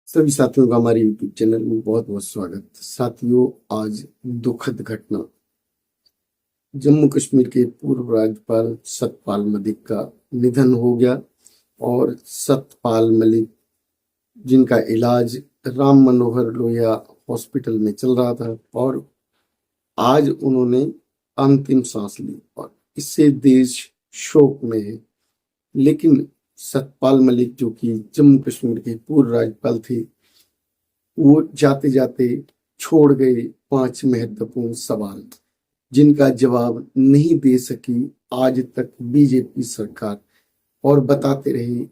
सभी साथियों का हमारे YouTube चैनल में बहुत बहुत स्वागत। साथियों, आज दुखद घटना, जम्मू कश्मीर के पूर्व राज्यपाल सतपाल मलिक का निधन हो गया। और सतपाल मलिक, जिनका इलाज राम मनोहर लोहिया हॉस्पिटल में चल रहा था, और आज उन्होंने अंतिम सांस ली और इससे देश शोक में है। लेकिन सतपाल मलिक, जो कि जम्मू कश्मीर के पूर्व राज्यपाल थे, वो जाते जाते छोड़ गए 5 महत्वपूर्ण सवाल, जिनका जवाब नहीं दे सकी आज तक बीजेपी सरकार। और बताते रहे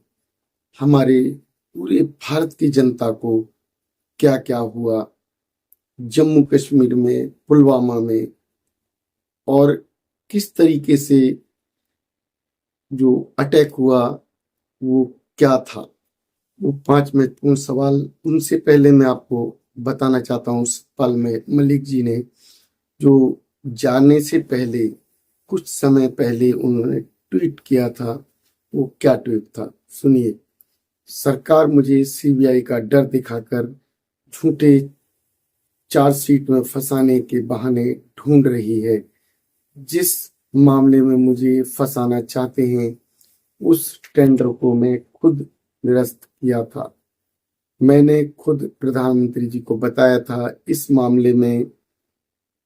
हमारे पूरे भारत की जनता को क्या क्या हुआ जम्मू कश्मीर में, पुलवामा में, और किस तरीके से जो अटैक हुआ वो क्या था। वो 5 महत्वपूर्ण सवाल। उनसे पहले मैं आपको बताना चाहता हूँ, सतपाल मलिक जी ने जो जाने से पहले कुछ समय पहले उन्होंने ट्वीट किया था, वो क्या ट्वीट था सुनिए। सरकार मुझे सीबीआई का डर दिखाकर झूठे चार्जशीट में फंसाने के बहाने ढूंढ रही है। जिस मामले में मुझे फंसाना चाहते हैं, उस टेंडर को मैं खुद निरस्त किया था। मैंने खुद प्रधानमंत्री जी को बताया था इस मामले में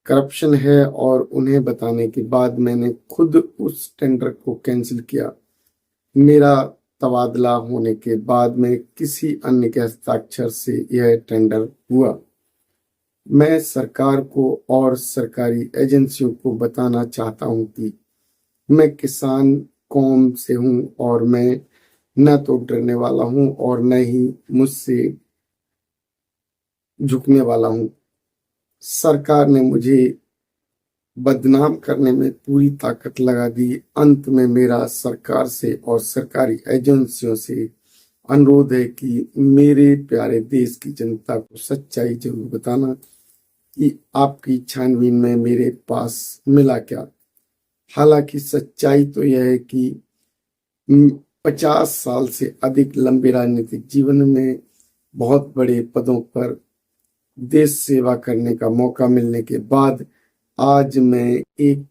करप्शन है, और उन्हें बताने के बाद मैंने खुद उस टेंडर को कैंसिल किया। मेरा तबादला होने के बाद में किसी अन्य के हस्ताक्षर से यह टेंडर हुआ। मैं सरकार को और सरकारी एजेंसियों को बताना चाहता हूं कि मैं किसान कौम से हूं, और मैं न तो डरने वाला हूं और न ही मुझसे झुकने वाला हूं। सरकार ने मुझे बदनाम करने में पूरी ताकत लगा दी। अंत में मेरा सरकार से और सरकारी एजेंसियों से अनुरोध है कि मेरे प्यारे देश की जनता को सच्चाई जरूर बताना कि आपकी छानबीन में मेरे पास मिला क्या। हालांकि सच्चाई तो यह है कि 50 साल से अधिक लंबे राजनीतिक जीवन में बहुत बड़े पदों पर देश सेवा करने का मौका मिलने के बाद आज मैं एक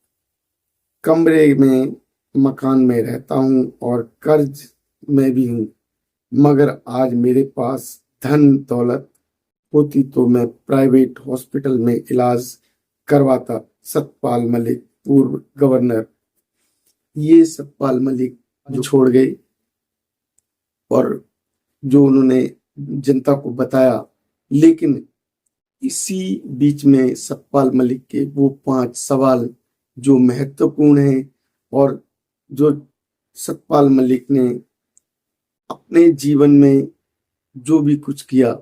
कमरे में मकान में रहता हूं और कर्ज में भी हूं। मगर आज मेरे पास धन दौलत होती तो मैं प्राइवेट हॉस्पिटल में इलाज करवाता। सतपाल मलिक, पूर्व गवर्नर। ये सतपाल मलिक जो छोड़ गए, और जो उन्होंने जनता को बताया। लेकिन इसी बीच में सतपाल मलिक के वो 5 सवाल जो महत्वपूर्ण हैं, और जो सतपाल मलिक ने अपने जीवन में जो भी कुछ किया,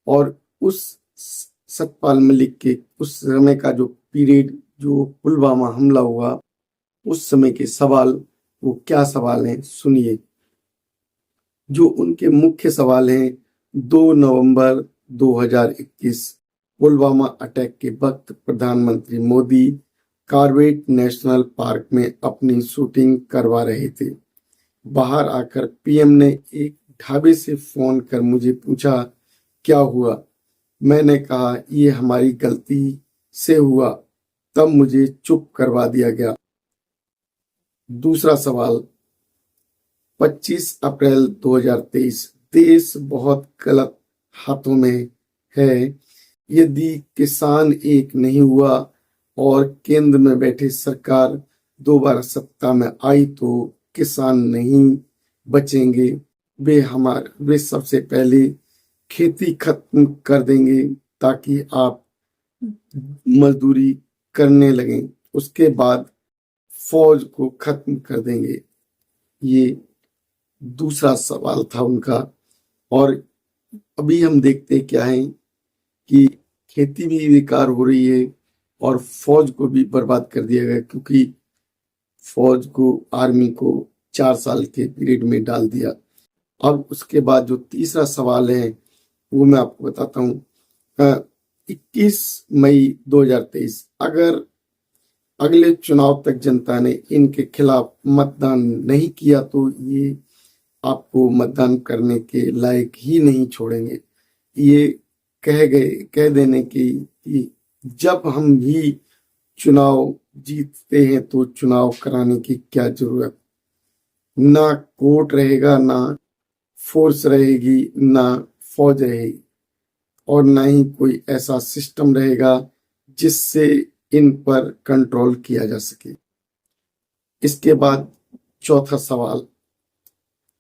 और उस सतपाल मलिक के उस समय का जो पीरियड, जो पुलवामा हमला हुआ, उस समय के सवाल वो क्या सवाल हैं सुनिए। जो उनके मुख्य सवाल हैं, 2 नवंबर 2021 पुलवामा अटैक के वक्त प्रधानमंत्री मोदी कॉर्बेट नेशनल पार्क में अपनी शूटिंग करवा रहे थे। बाहर आकर पीएम ने एक ढाबे से फोन कर मुझे पूछा क्या हुआ। मैंने कहा ये हमारी गलती से हुआ, तब मुझे चुप करवा दिया गया। दूसरा सवाल, 25 अप्रैल 2023, देश बहुत गलत हाथों में है। यदि किसान एक नहीं हुआ और केंद्र में बैठी सरकार दोबारा सत्ता में आई तो किसान नहीं बचेंगे। वे सबसे पहले खेती खत्म कर देंगे ताकि आप मजदूरी करने लगें। उसके बाद फौज को खत्म कर देंगे। ये दूसरा सवाल था उनका। और अभी हम देखते क्या है कि खेती भी बेकार हो रही है और फौज को भी बर्बाद कर दिया गया, क्योंकि फौज को, आर्मी को 4 साल के पीरियड में डाल दिया। अब उसके बाद जो तीसरा सवाल है वो मैं आपको बताता हूँ। 21 मई 2023, अगर अगले चुनाव तक जनता ने इनके खिलाफ मतदान नहीं किया तो ये आपको मतदान करने के लायक ही नहीं छोड़ेंगे। ये कह देने की कि जब हम भी चुनाव जीतते हैं तो चुनाव कराने की क्या जरूरत, ना कोर्ट रहेगा, ना फोर्स रहेगी, ना फौज रहेगी, और ना ही कोई ऐसा सिस्टम रहेगा जिससे इन पर कंट्रोल किया जा सके। इसके बाद चौथा सवाल,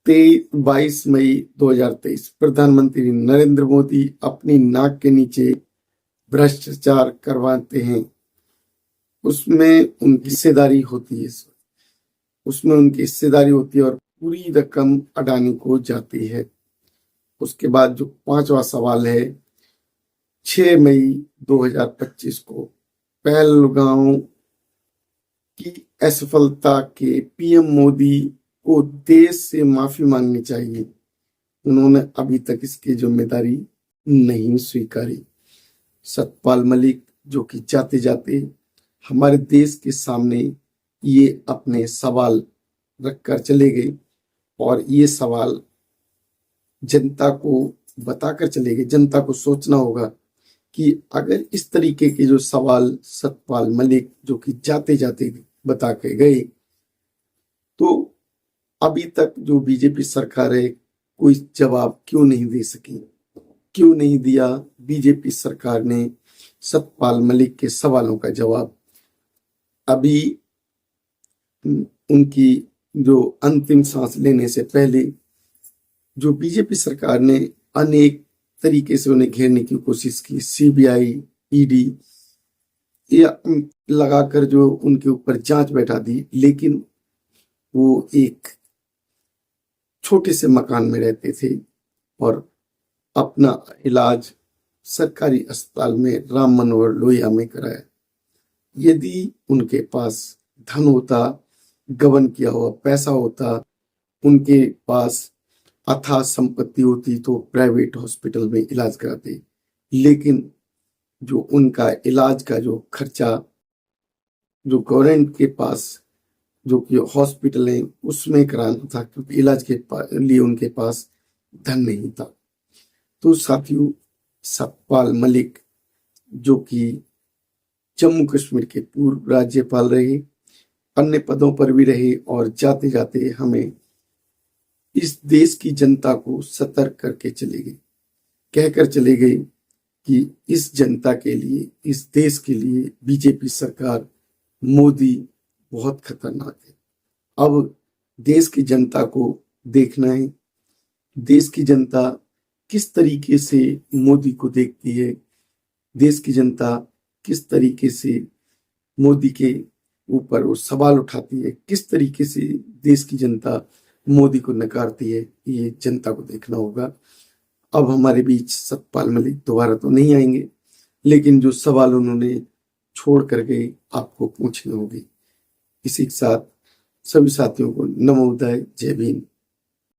22 मई 2023 प्रधानमंत्री नरेंद्र मोदी अपनी नाक के नीचे भ्रष्टाचार करवाते हैं, उसमें उनकी हिस्सेदारी होती है, उसमें उनकी हिस्सेदारी होती है और पूरी रकम अडानी को जाती है। उसके बाद जो पांचवा सवाल है, 6 मई 2025 को पहलगांव की असफलता के पीएम मोदी को देश से माफी मांगनी चाहिए, उन्होंने अभी तक इसकी जिम्मेदारी नहीं स्वीकारी। सतपाल मलिक जो कि जाते जाते हमारे देश के सामने ये अपने सवाल रखकर चले गए, और ये सवाल जनता को बताकर चले गए। जनता को सोचना होगा कि अगर इस तरीके के जो सवाल सतपाल मलिक जो कि जाते जाते बता के गए, तो अभी तक जो बीजेपी सरकार है कोई जवाब क्यों नहीं दे सकी, क्यों नहीं दिया बीजेपी सरकार ने सतपाल मलिक के सवालों का जवाब। अभी उनकी जो अंतिम सांस लेने से पहले जो बीजेपी सरकार ने अनेक तरीके से उन्हें घेरने की कोशिश की, सीबीआई, ईडी या लगाकर जो उनके ऊपर जांच बैठा दी, लेकिन वो एक छोटे से मकान में रहते थे और अपना इलाज सरकारी अस्पताल में राम मनोहर लोहिया में कराया। यदि उनके पास धन होता, गबन किया हुआ पैसा होता, उनके पास अथाह संपत्ति होती, तो प्राइवेट हॉस्पिटल में इलाज कराते, लेकिन जो उनका इलाज का जो खर्चा जो गवर्नमेंट के पास जो कि हॉस्पिटल है उसमें कराना था, क्योंकि इलाज के लिए उनके पास धन नहीं था। तो साथियों, सतपाल मलिक जो कि जम्मू कश्मीर के पूर्व राज्यपाल रहे, अन्य पदों पर भी रहे, और जाते जाते हमें इस देश की जनता को सतर्क करके चले गए, कहकर चले गए कि इस जनता के लिए, इस देश के लिए बीजेपी सरकार, मोदी बहुत खतरनाक है। अब देश की जनता को देखना है, देश की जनता किस तरीके से मोदी को देखती है, देश की जनता किस तरीके से मोदी के ऊपर वो सवाल उठाती है, किस तरीके से देश की जनता मोदी को नकारती है, ये जनता को देखना होगा। अब हमारे बीच सतपाल मलिक दोबारा तो नहीं आएंगे, लेकिन जो सवाल उन्होंने छोड़ कर गए आपको पूछने होंगे। इसी के साथ सभी साथियों को नमो बुद्धाय, जय भीम।